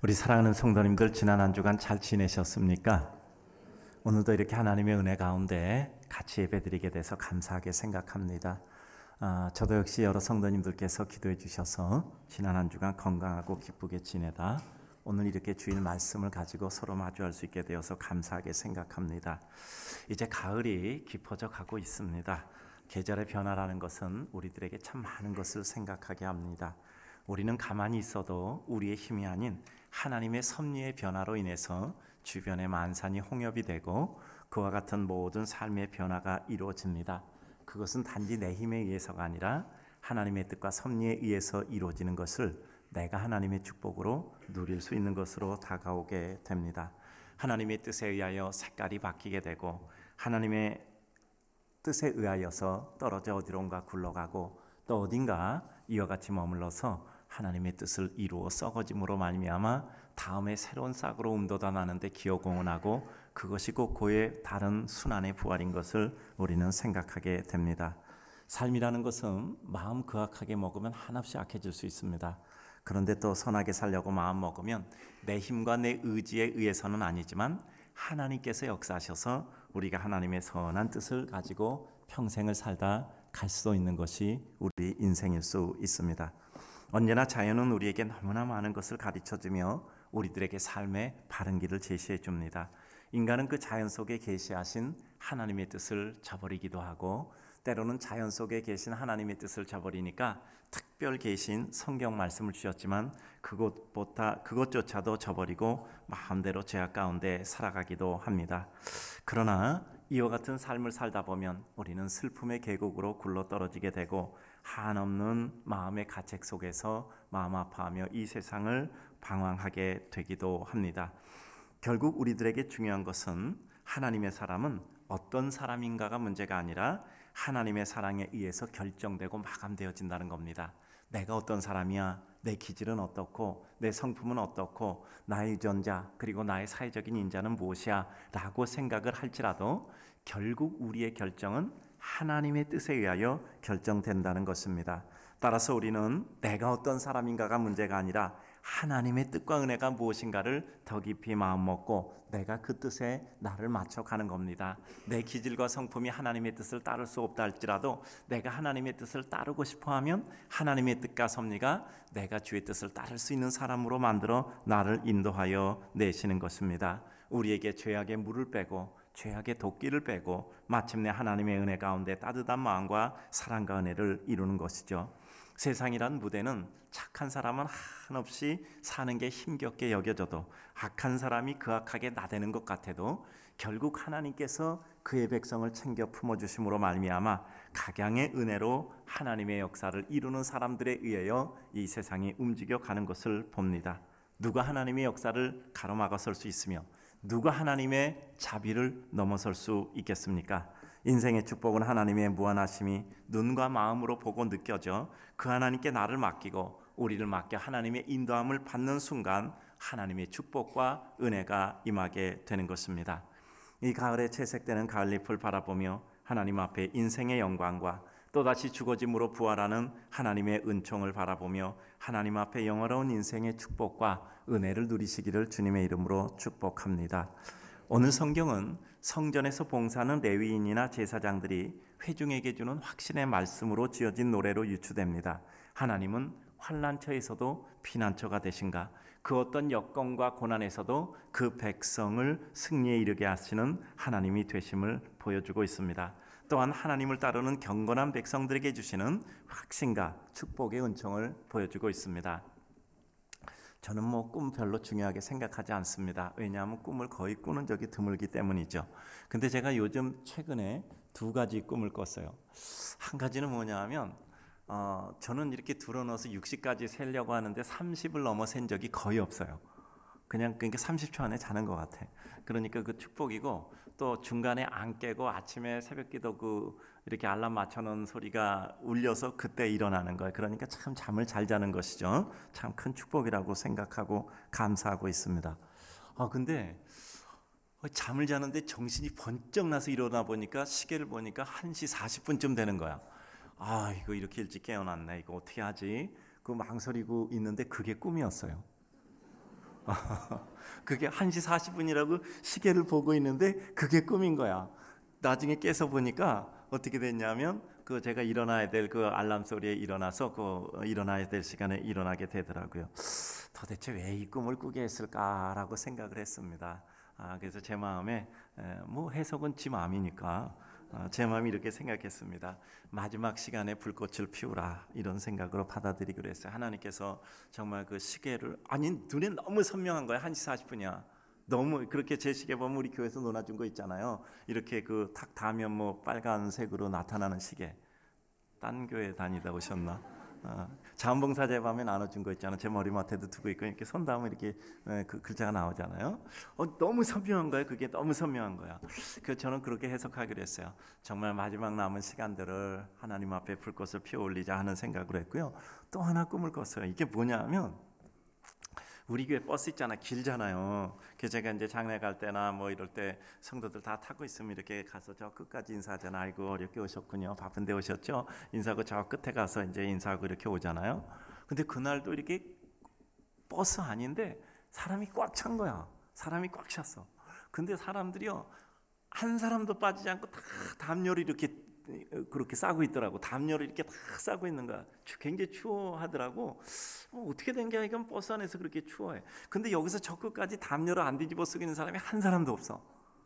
우리 사랑하는 성도님들, 지난 한 주간 잘 지내셨습니까? 오늘도 이렇게 하나님의 은혜 가운데 같이 예배드리게 돼서 감사하게 생각합니다. 저도 역시 여러 성도님들께서 기도해 주셔서 지난 한 주간 건강하고 기쁘게 지내다 오늘 이렇게 주일 말씀을 가지고 서로 마주할 수 있게 되어서 감사하게 생각합니다. 이제 가을이 깊어져 가고 있습니다. 계절의 변화라는 것은 우리들에게 참 많은 것을 생각하게 합니다. 우리는 가만히 있어도 우리의 힘이 아닌 하나님의 섭리의 변화로 인해서 주변의 만산이 홍역이 되고 그와 같은 모든 삶의 변화가 이루어집니다. 그것은 단지 내 힘에 의해서가 아니라 하나님의 뜻과 섭리에 의해서 이루어지는 것을 내가 하나님의 축복으로 누릴 수 있는 것으로 다가오게 됩니다. 하나님의 뜻에 의하여 색깔이 바뀌게 되고 하나님의 뜻에 의하여서 떨어져 어디론가 굴러가고 또 어딘가 이와 같이 머물러서 하나님의 뜻을 이루어 썩어짐으로 말미암아 다음에 새로운 싹으로 움돋아 나는데 기어공헌하고 그것이 곧 그의 다른 순환의 부활인 것을 우리는 생각하게 됩니다. 삶이라는 것은 마음 그악하게 먹으면 한없이 악해질 수 있습니다. 그런데 또 선하게 살려고 마음 먹으면 내 힘과 내 의지에 의해서는 아니지만 하나님께서 역사하셔서 우리가 하나님의 선한 뜻을 가지고 평생을 살다 갈 수 있는 것이 우리 인생일 수 있습니다. 언제나 자연은 우리에게 너무나 많은 것을 가르쳐주며 우리들에게 삶의 바른 길을 제시해 줍니다. 인간은 그 자연 속에 계시하신 하나님의 뜻을 저버리기도 하고 때로는 자연 속에 계신 하나님의 뜻을 저버리니까 특별 계신 성경 말씀을 주셨지만 그것조차도 저버리고 마음대로 죄악 가운데 살아가기도 합니다. 그러나 이와 같은 삶을 살다 보면 우리는 슬픔의 계곡으로 굴러떨어지게 되고 한없는 마음의 가책 속에서 마음 아파하며 이 세상을 방황하게 되기도 합니다. 결국 우리들에게 중요한 것은 하나님의 사람은 어떤 사람인가가 문제가 아니라 하나님의 사랑에 의해서 결정되고 마감되어진다는 겁니다. 내가 어떤 사람이야, 내 기질은 어떻고 내 성품은 어떻고 나의 유전자 그리고 나의 사회적인 인자는 무엇이야 라고 생각을 할지라도 결국 우리의 결정은 하나님의 뜻에 의하여 결정된다는 것입니다. 따라서 우리는 내가 어떤 사람인가가 문제가 아니라 하나님의 뜻과 은혜가 무엇인가를 더 깊이 마음먹고 내가 그 뜻에 나를 맞춰가는 겁니다. 내 기질과 성품이 하나님의 뜻을 따를 수 없다 할지라도 내가 하나님의 뜻을 따르고 싶어하면 하나님의 뜻과 섭리가 내가 주의 뜻을 따를 수 있는 사람으로 만들어 나를 인도하여 내시는 것입니다. 우리에게 죄악의 물을 빼고 죄악의 도끼를 빼고 마침내 하나님의 은혜 가운데 따뜻한 마음과 사랑과 은혜를 이루는 것이죠. 세상이란 무대는 착한 사람은 한없이 사는 게 힘겹게 여겨져도 악한 사람이 그 악하게 나대는 것 같아도 결국 하나님께서 그의 백성을 챙겨 품어주심으로 말미암아 각양의 은혜로 하나님의 역사를 이루는 사람들에 의하여 이 세상이 움직여가는 것을 봅니다. 누가 하나님의 역사를 가로막아설 수 있으며 누가 하나님의 자비를 넘어설 수 있겠습니까? 인생의 축복은 하나님의 무한하심이 눈과 마음으로 보고 느껴져 그 하나님께 나를 맡기고 우리를 맡겨 하나님의 인도함을 받는 순간 하나님의 축복과 은혜가 임하게 되는 것입니다. 이 가을에 채색되는 가을잎을 바라보며 하나님 앞에 인생의 영광과 또다시 죽어짐으로 부활하는 하나님의 은총을 바라보며 하나님 앞에 영원로운 인생의 축복과 은혜를 누리시기를 주님의 이름으로 축복합니다. 오늘 성경은 성전에서 봉사하는 레위인이나 제사장들이 회중에게 주는 확신의 말씀으로 지어진 노래로 유추됩니다. 하나님은 환난처에서도 피난처가 되신가? 그 어떤 여건과 고난에서도 그 백성을 승리에 이르게 하시는 하나님이 되심을 보여주고 있습니다. 또한 하나님을 따르는 경건한 백성들에게 주시는 확신과 축복의 은총을 보여주고 있습니다. 저는 꿈 별로 중요하게 생각하지 않습니다. 왜냐하면 꿈을 거의 꾸는 적이 드물기 때문이죠. 근데 제가 요즘 최근에 두 가지 꿈을 꿨어요. 한 가지는 뭐냐 하면 저는 이렇게 들어넣어서 60까지 세려고 하는데 30을 넘어 센 적이 거의 없어요. 그러니까 30초 안에 자는 것 같아. 그러니까 그 축복이고 또 중간에 안 깨고 아침에 새벽기도 이렇게 알람 맞춰놓은 소리가 울려서 그때 일어나는 거예요. 그러니까 참 잠을 잘 자는 것이죠. 참 큰 축복이라고 생각하고 감사하고 있습니다. 근데 잠을 자는데 정신이 번쩍 나서 일어나 보니까 시계를 보니까 1시 40분쯤 되는 거야. 이거 이렇게 일찍 깨어났네. 이거 어떻게 하지? 그 망설이고 있는데 그게 꿈이었어요. 그게 1시 40분이라고 시계를 보고 있는데 그게 꿈인 거야. 나중에 깨서 보니까 어떻게 됐냐면 그 제가 일어나야 될 그 알람 소리에 일어나서 그 일어나야 될 시간에 일어나게 되더라고요. 도대체 왜 이 꿈을 꾸게 했을까라고 생각을 했습니다. 그래서 제 마음에 뭐 해석은 지 마음이니까 제 마음이 이렇게 생각했습니다. 마지막 시간에 불꽃을 피우라 이런 생각으로 받아들이기로 했어요. 하나님께서 정말 그 시계를 눈에 너무 선명한 거야. 1시 40분이야. 너무 그렇게 제 시계 보면 우리 교회에서 논아준 거 있잖아요. 이렇게 그 탁 닿으면 뭐 빨간색으로 나타나는 시계. 딴 교회 다니다 오셨나? 자원봉사제 밤에 나눠준 거 있잖아요. 제 머리맡에도 두고 있고 이렇게 손 닿으면 이렇게 그 글자가 나오잖아요. 너무 선명한 거예요. 그게 너무 선명한 거야. 그래서 저는 그렇게 해석하기로 했어요. 정말 마지막 남은 시간들을 하나님 앞에 불꽃을 피워 올리자 하는 생각으로 했고요. 또 하나 꿈을 꿨어요. 이게 뭐냐면 우리 교회 버스 있잖아, 길잖아요. 그래서 제가 이제 장례 갈 때나 뭐 이럴 때 성도들 다 타고 있으면 이렇게 가서 저 끝까지 인사하잖아. 아이고 어렵게 오셨군요. 바쁜데 오셨죠? 인사하고 저 끝에 가서 이제 인사하고 이렇게 오잖아요. 근데 그날도 이렇게 버스 아닌데 사람이 꽉 찬 거야. 사람이 꽉 찼어. 근데 사람들이요 한 사람도 빠지지 않고 다 담요를 이렇게 그렇게 싸고 있더라고. 담요를 이렇게 다 싸고 있는 거야. 굉장히 추워하더라고. 어떻게 된 게 이건 버스 안에서 그렇게 추워해. 근데 여기서 저 끝까지 담요를 안 뒤집어 쓰고 있는 사람이 한 사람도 없어.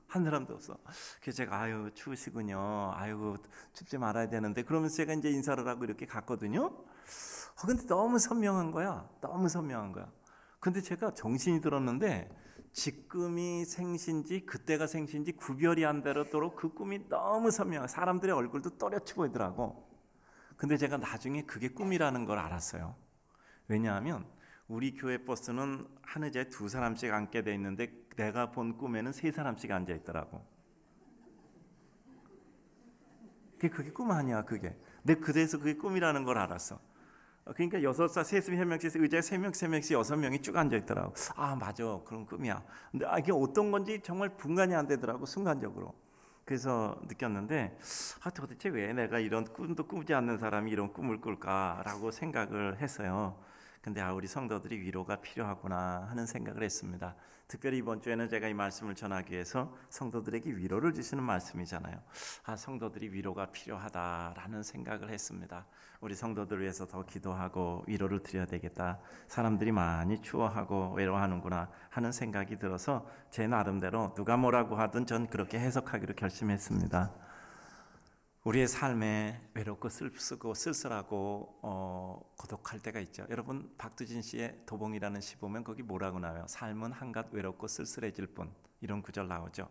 한 사람도 없어. 그래서 제가 아유 추우시군요. 아유 춥지 말아야 되는데 그러면서 제가 이제 인사를 하고 이렇게 갔거든요. 근데 너무 선명한 거야. 너무 선명한 거야. 근데 제가 정신이 들었는데 지금이 생신지 그때가 생신지 구별이 안 되도록 그 꿈이 너무 선명해. 사람들의 얼굴도 또렷이 보이더라고. 근데 제가 나중에 그게 꿈이라는 걸 알았어요. 왜냐하면 우리 교회 버스는 한 의자에 2사람씩 앉게 돼 있는데 내가 본 꿈에는 3사람씩 앉아 있더라고. 그게 꿈 아니야. 그게 그래서 그게 꿈이라는 걸 알았어. 그러니까 6살, 3명씩 의자에 3명씩 6명이 쭉 앉아 있더라고. 맞아, 그런 꿈이야. 근데 이게 어떤 건지 정말 분간이 안 되더라고, 순간적으로. 그래서 느꼈는데 도대체 왜 내가 이런 꿈도 꾸지 않는 사람이 이런 꿈을 꿀까라고 생각을 했어요. 근데 우리 성도들이 위로가 필요하구나 하는 생각을 했습니다. 특별히 이번 주에는 제가 이 말씀을 전하기 위해서 성도들에게 위로를 주시는 말씀이잖아요. 성도들이 위로가 필요하다라는 생각을 했습니다. 우리 성도들 위해서 더 기도하고 위로를 드려야 되겠다. 사람들이 많이 추워하고 외로워하는구나 하는 생각이 들어서 제 나름대로 누가 뭐라고 하든 전 그렇게 해석하기로 결심했습니다. 우리의 삶에 외롭고 슬프고 쓸쓸하고 고독할 때가 있죠. 여러분 박두진 씨의 도봉이라는 시 보면 거기 뭐라고 나와요? 삶은 한갓 외롭고 쓸쓸해질 뿐. 이런 구절 나오죠.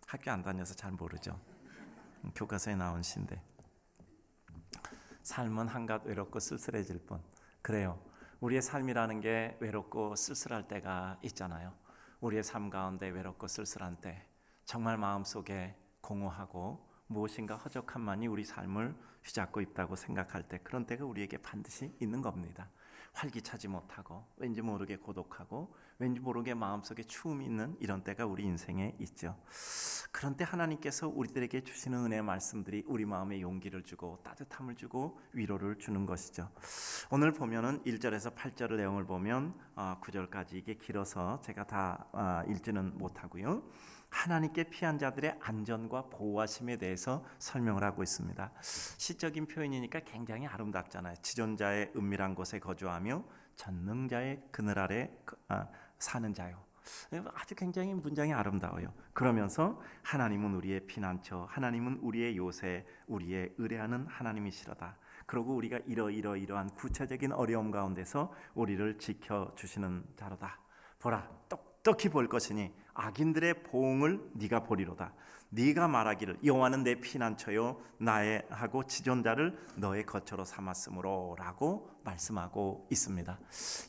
학교 안 다녀서 잘 모르죠. 교과서에 나온 시인데 삶은 한갓 외롭고 쓸쓸해질 뿐. 그래요. 우리의 삶이라는 게 외롭고 쓸쓸할 때가 있잖아요. 우리의 삶 가운데 외롭고 쓸쓸한 때 정말 마음속에 공허하고 무엇인가 허접함만이 우리 삶을 휘잡고 있다고 생각할 때 그런 때가 우리에게 반드시 있는 겁니다. 활기차지 못하고 왠지 모르게 고독하고 왠지 모르게 마음속에 추움이 있는 이런 때가 우리 인생에 있죠. 그런 때 하나님께서 우리들에게 주시는 은혜의 말씀들이 우리 마음에 용기를 주고 따뜻함을 주고 위로를 주는 것이죠. 오늘 보면은 1절에서 8절 내용을 보면 9절까지 이게 길어서 제가 다 읽지는 못하고요. 하나님께 피한 자들의 안전과 보호하심에 대해서 설명을 하고 있습니다. 시적인 표현이니까 굉장히 아름답잖아요. 지존자의 은밀한 곳에 거주하며 전능자의 그늘 아래 사는 자요. 아주 굉장히 문장이 아름다워요. 그러면서 하나님은 우리의 피난처, 하나님은 우리의 요새, 우리의 의뢰하는 하나님이시로다. 그리고 우리가 이러한 구체적인 어려움 가운데서 우리를 지켜주시는 자로다. 보라, 똑똑히 볼 것이니 악인들의 보응을 네가 보리로다. 네가 말하기를 여호와는 내 피난처요 나의 하고 지존자를 너의 거처로 삼았으므로 라고 말씀하고 있습니다.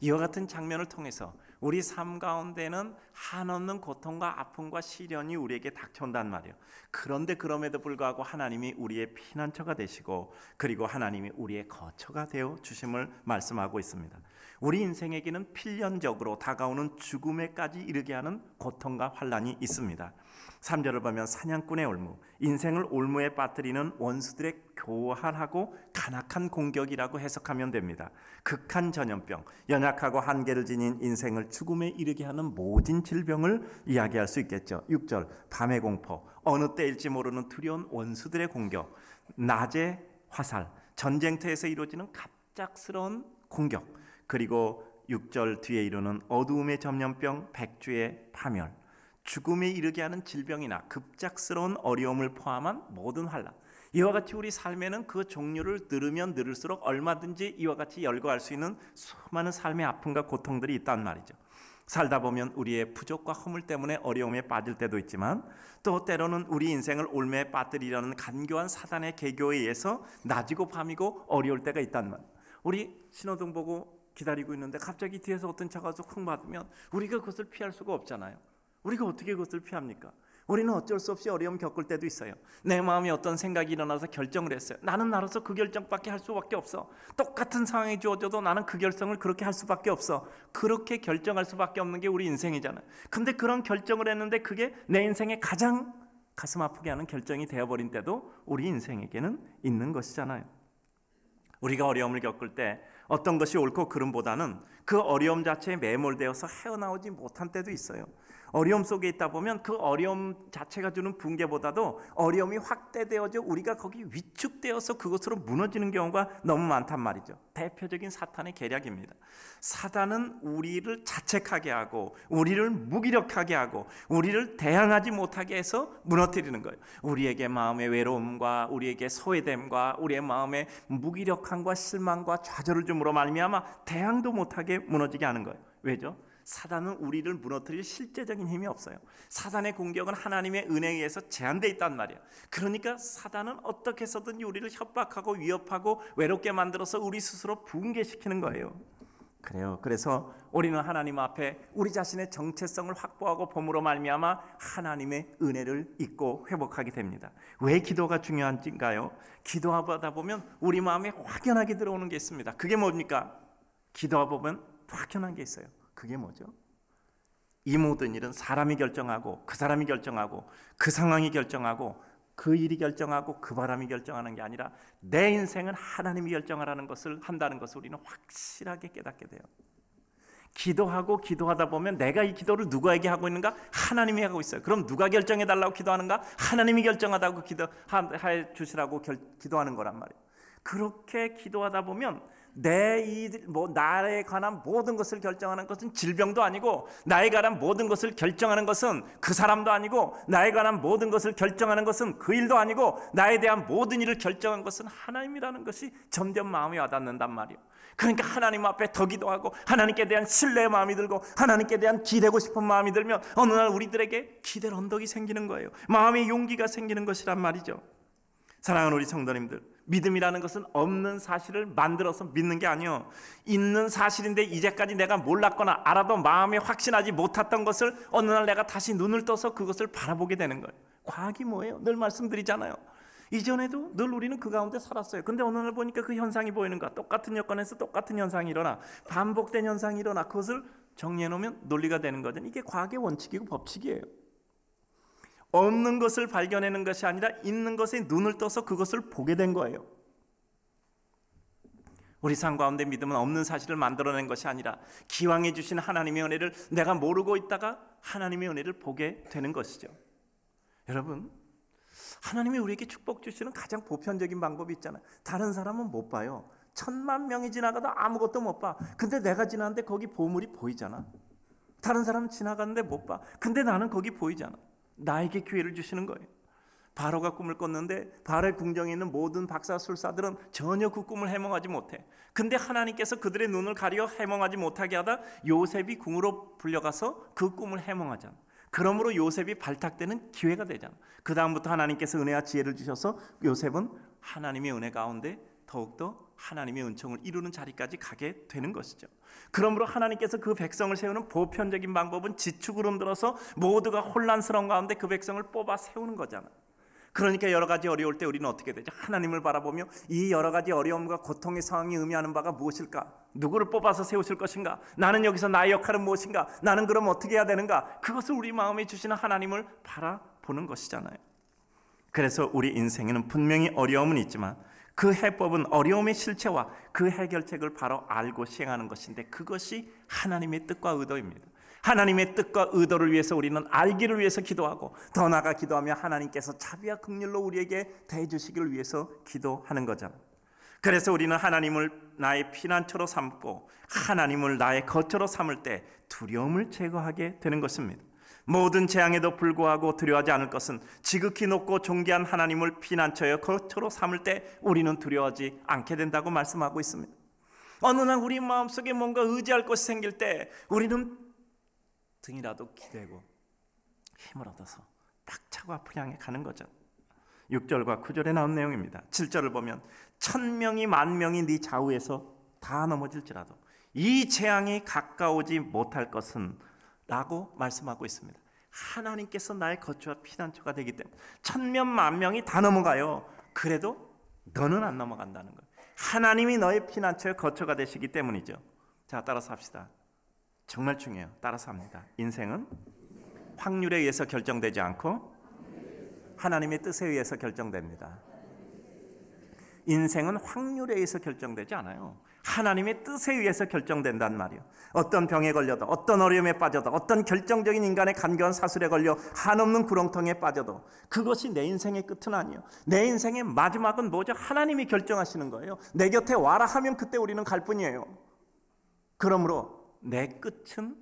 이와 같은 장면을 통해서 우리 삶 가운데는 한없는 고통과 아픔과 시련이 우리에게 닥쳐온단 말이에요. 그런데 그럼에도 불구하고 하나님이 우리의 피난처가 되시고 그리고 하나님이 우리의 거처가 되어 주심을 말씀하고 있습니다. 우리 인생에게는 필연적으로 다가오는 죽음에까지 이르게 하는 고통과 환난이 있습니다. 3절을 보면 사냥꾼의 올무, 인생을 올무에 빠뜨리는 원수들의 교활하고 간악한 공격이라고 해석하면 됩니다. 극한 전염병, 연약하고 한계를 지닌 인생을 죽음에 이르게 하는 모든 질병을 이야기할 수 있겠죠. 6절 밤의 공포, 어느 때일지 모르는 두려운 원수들의 공격, 낮의 화살, 전쟁터에서 이루어지는 갑작스러운 공격, 그리고 6절 뒤에 이르는 어두움의 전염병, 백주의 파멸, 죽음에 이르게 하는 질병이나 급작스러운 어려움을 포함한 모든 환난, 이와 같이 우리 삶에는 그 종류를 늘으면 늘을수록 얼마든지 이와 같이 열거할 수 있는 수많은 삶의 아픔과 고통들이 있단 말이죠. 살다 보면 우리의 부족과 허물 때문에 어려움에 빠질 때도 있지만, 또 때로는 우리 인생을 올매에 빠뜨리려는 간교한 사단의 계교에 의해서 낮이고 밤이고 어려울 때가 있단 말이에요. 우리 신호등 보고 기다리고 있는데 갑자기 뒤에서 어떤 차가 와서 쿵 맞으면 우리가 그것을 피할 수가 없잖아요. 우리가 어떻게 그것을 피합니까? 우리는 어쩔 수 없이 어려움 겪을 때도 있어요. 내 마음에 어떤 생각이 일어나서 결정을 했어요. 나는 나로서 그 결정밖에 할 수밖에 없어. 똑같은 상황이 주어져도 나는 그 결정을 그렇게 할 수밖에 없어. 그렇게 결정할 수밖에 없는 게 우리 인생이잖아요. 근데 그런 결정을 했는데 그게 내 인생에 가장 가슴 아프게 하는 결정이 되어버린 때도 우리 인생에게는 있는 것이잖아요. 우리가 어려움을 겪을 때 어떤 것이 옳고 그름보다는 그 어려움 자체에 매몰되어서 헤어나오지 못한 때도 있어요. 어려움 속에 있다 보면 그 어려움 자체가 주는 붕괴보다도 어려움이 확대되어져 우리가 거기 위축되어서 그것으로 무너지는 경우가 너무 많단 말이죠. 대표적인 사탄의 계략입니다. 사단은 우리를 자책하게 하고 우리를 무기력하게 하고 우리를 대항하지 못하게 해서 무너뜨리는 거예요. 우리에게 마음의 외로움과 우리에게 소외됨과 우리의 마음의 무기력함과 실망과 좌절을 줌으로 말미암아 대항도 못하게 무너지게 하는 거예요. 왜죠? 사단은 우리를 무너뜨릴 실제적인 힘이 없어요. 사단의 공격은 하나님의 은혜에 의해서 제한되어 있단 말이에요. 그러니까 사단은 어떻게 해서든 우리를 협박하고 위협하고 외롭게 만들어서 우리 스스로 붕괴시키는 거예요. 그래요. 그래서 우리는 하나님 앞에 우리 자신의 정체성을 확보하고 봄으로 말미암아 하나님의 은혜를 잊고 회복하게 됩니다. 왜 기도가 중요한지인가요? 기도하다 보면 우리 마음에 확연하게 들어오는 게 있습니다. 그게 뭡니까? 기도하다 보면 확연한 게 있어요. 그게 뭐죠? 이 모든 일은 사람이 결정하고 그 사람이 결정하고 그 상황이 결정하고 그 일이 결정하고 그 바람이 결정하는 게 아니라 내 인생은 하나님이 결정하라는 것을 한다는 것을 우리는 확실하게 깨닫게 돼요. 기도하고 기도하다 보면 내가 이 기도를 누구에게 하고 있는가? 하나님이 하고 있어요. 그럼 누가 결정해 달라고 기도하는가? 하나님이 결정하다고 기도해 주시라고 기도하는 거란 말이에요. 그렇게 기도하다 보면 나에 관한 모든 것을 결정하는 것은 질병도 아니고, 나에 관한 모든 것을 결정하는 것은 그 사람도 아니고, 나에 관한 모든 것을 결정하는 것은 그 일도 아니고, 나에 대한 모든 일을 결정한 것은 하나님이라는 것이 점점 마음에 와닿는단 말이에요. 그러니까 하나님 앞에 더 기도하고 하나님께 대한 신뢰의 마음이 들고 하나님께 대한 기대고 싶은 마음이 들면 어느 날 우리들에게 기대의 언덕이 생기는 거예요. 마음의 용기가 생기는 것이란 말이죠. 사랑하는 우리 성도님들, 믿음이라는 것은 없는 사실을 만들어서 믿는 게 아니요, 있는 사실인데 이제까지 내가 몰랐거나 알아도 마음에 확신하지 못했던 것을 어느 날 내가 다시 눈을 떠서 그것을 바라보게 되는 거예요. 과학이 뭐예요? 늘 말씀드리잖아요. 이전에도 늘 우리는 그 가운데 살았어요. 근데 어느 날 보니까 그 현상이 보이는 거야. 똑같은 여건에서 똑같은 현상이 일어나, 반복된 현상이 일어나, 그것을 정리해 놓으면 논리가 되는 거죠. 이게 과학의 원칙이고 법칙이에요. 없는 것을 발견하는 것이 아니라 있는 것에 눈을 떠서 그것을 보게 된 거예요. 우리 삶 가운데 믿음은 없는 사실을 만들어낸 것이 아니라 기왕해 주신 하나님의 은혜를 내가 모르고 있다가 하나님의 은혜를 보게 되는 것이죠. 여러분, 하나님이 우리에게 축복 주시는 가장 보편적인 방법이 있잖아요. 다른 사람은 못 봐요. 1000만 명이 지나가도 아무것도 못 봐. 근데 내가 지나는데 거기 보물이 보이잖아. 다른 사람은 지나가는데 못 봐. 근데 나는 거기 보이잖아. 나에게 기회를 주시는 거예요. 바로가 꿈을 꿨는데 바로의 궁정에 있는 모든 박사술사들은 전혀 그 꿈을 해몽하지 못해. 근데 하나님께서 그들의 눈을 가려 해몽하지 못하게 하다 요셉이 궁으로 불려가서 그 꿈을 해몽하잖아. 그러므로 요셉이 발탁되는 기회가 되잖아. 그 다음부터 하나님께서 은혜와 지혜를 주셔서 요셉은 하나님의 은혜 가운데 더욱더 하나님의 은총을 이루는 자리까지 가게 되는 것이죠. 그러므로 하나님께서 그 백성을 세우는 보편적인 방법은 지축을 흔들어서 모두가 혼란스러운 가운데 그 백성을 뽑아 세우는 거잖아. 그러니까 여러 가지 어려울 때 우리는 어떻게 되죠? 하나님을 바라보며 이 여러 가지 어려움과 고통의 상황이 의미하는 바가 무엇일까? 누구를 뽑아서 세우실 것인가? 나는 여기서 나의 역할은 무엇인가? 나는 그럼 어떻게 해야 되는가? 그것을 우리 마음에 주시는 하나님을 바라보는 것이잖아요. 그래서 우리 인생에는 분명히 어려움은 있지만 그 해법은 어려움의 실체와 그 해결책을 바로 알고 시행하는 것인데, 그것이 하나님의 뜻과 의도입니다. 하나님의 뜻과 의도를 위해서 우리는 알기를 위해서 기도하고, 더 나아가 기도하며 하나님께서 자비와 긍휼로 우리에게 대해주시기를 위해서 기도하는 거잖아요. 그래서 우리는 하나님을 나의 피난처로 삼고 하나님을 나의 거처로 삼을 때 두려움을 제거하게 되는 것입니다. 모든 재앙에도 불구하고 두려워하지 않을 것은 지극히 높고 존귀한 하나님을 피난처여 거처로 삼을 때 우리는 두려워하지 않게 된다고 말씀하고 있습니다. 어느 날 우리 마음속에 뭔가 의지할 것이 생길 때 우리는 등이라도 기대고 힘을 얻어서 빡차고 앞을 향해 가는 거죠. 6절과 9절에 나온 내용입니다. 7절을 보면 1000명이 10,000명이 네 좌우에서 다 넘어질지라도 이 재앙이 가까우지 못할 것은 라고 말씀하고 있습니다. 하나님께서 나의 거처와 피난처가 되기 때문에 1000명 10,000명이 다 넘어가요. 그래도 너는 안 넘어간다는 거예요. 하나님이 너의 피난처의 거처가 되시기 때문이죠. 자, 따라서 합시다. 정말 중요해요. 따라서 합니다. 인생은 확률에 의해서 결정되지 않고 하나님의 뜻에 의해서 결정됩니다. 인생은 확률에 의해서 결정되지 않아요. 하나님의 뜻에 의해서 결정된단 말이에요. 어떤 병에 걸려도, 어떤 어려움에 빠져도, 어떤 결정적인 인간의 간교한 사슬에 걸려 한없는 구렁텅이에 빠져도 그것이 내 인생의 끝은 아니에요. 내 인생의 마지막은 뭐죠? 하나님이 결정하시는 거예요. 내 곁에 와라 하면 그때 우리는 갈 뿐이에요. 그러므로 내 끝은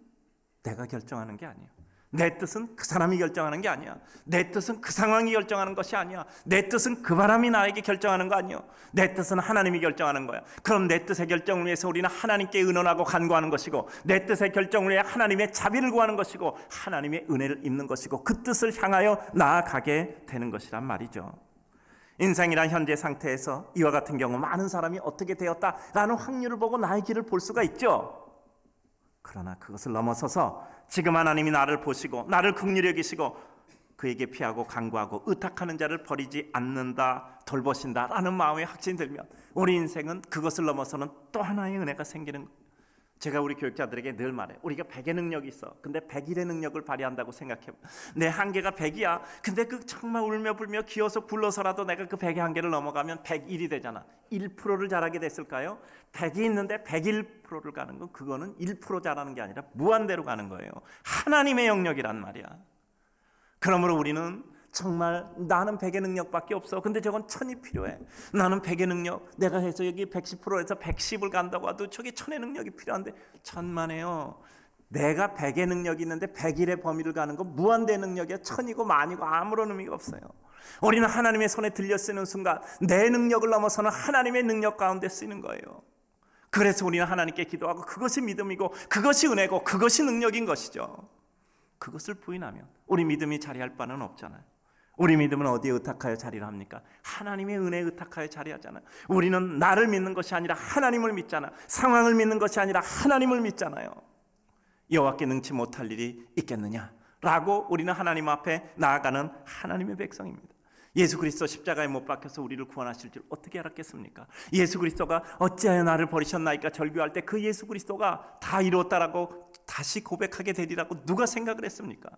내가 결정하는 게 아니에요. 내 뜻은 그 사람이 결정하는 게 아니야. 내 뜻은 그 상황이 결정하는 것이 아니야. 내 뜻은 그 바람이 나에게 결정하는 거 아니야. 내 뜻은 하나님이 결정하는 거야. 그럼 내 뜻의 결정을 위해서 우리는 하나님께 의논하고 간구하는 것이고, 내 뜻의 결정을 위해 하나님의 자비를 구하는 것이고, 하나님의 은혜를 입는 것이고, 그 뜻을 향하여 나아가게 되는 것이란 말이죠. 인생이란 현재 상태에서 이와 같은 경우 많은 사람이 어떻게 되었다라는 확률을 보고 나의 길을 볼 수가 있죠. 그러나 그것을 넘어서서 지금 하나님이 나를 보시고 나를 긍휼히 여기시고 그에게 피하고 간구하고 의탁하는 자를 버리지 않는다, 돌보신다라는 마음에 확신이 들면 우리 인생은 그것을 넘어서는 또 하나의 은혜가 생기는 거예요. 제가 우리 교육자들에게 늘 말해요. 우리가 100의 능력이 있어. 근데 100일의 능력을 발휘한다고 생각해. 내 한계가 100이야. 근데 그 정말 울며 불며 기어서 굴러서라도 내가 그 100의 한계를 넘어가면 101이 되잖아. 1%를 잘하게 됐을까요? 100이 있는데 101%를 가는 건 그거는 1% 잘하는 게 아니라 무한대로 가는 거예요. 하나님의 영역이란 말이야. 그러므로 우리는 정말 나는 100의 능력밖에 없어. 근데 저건 1000이 필요해. 나는 100의 능력, 내가 해서 여기 110%에서 110을 간다고 해도 저게 1000의 능력이 필요한데 1000만에요. 내가 100의 능력이 있는데 100일의 범위를 가는 건 무한대 능력이야. 1000이고 만이고 아무런 의미가 없어요. 우리는 하나님의 손에 들려 쓰는 순간 내 능력을 넘어서는 하나님의 능력 가운데 쓰이는 거예요. 그래서 우리는 하나님께 기도하고 그것이 믿음이고 그것이 은혜고 그것이 능력인 것이죠. 그것을 부인하면 우리 믿음이 자리할 바는 없잖아요. 우리 믿음은 어디에 의탁하여 자리를 합니까? 하나님의 은혜에 의탁하여 자리하잖아요. 우리는 나를 믿는 것이 아니라 하나님을 믿잖아요. 상황을 믿는 것이 아니라 하나님을 믿잖아요. 여호와께 능치 못할 일이 있겠느냐라고 우리는 하나님 앞에 나아가는 하나님의 백성입니다. 예수 그리스도 십자가에 못 박혀서 우리를 구원하실 줄 어떻게 알았겠습니까? 예수 그리스도가 어찌하여 나를 버리셨나이까 절규할 때 그 예수 그리스도가 다 이루었다라고 다시 고백하게 되리라고 누가 생각을 했습니까?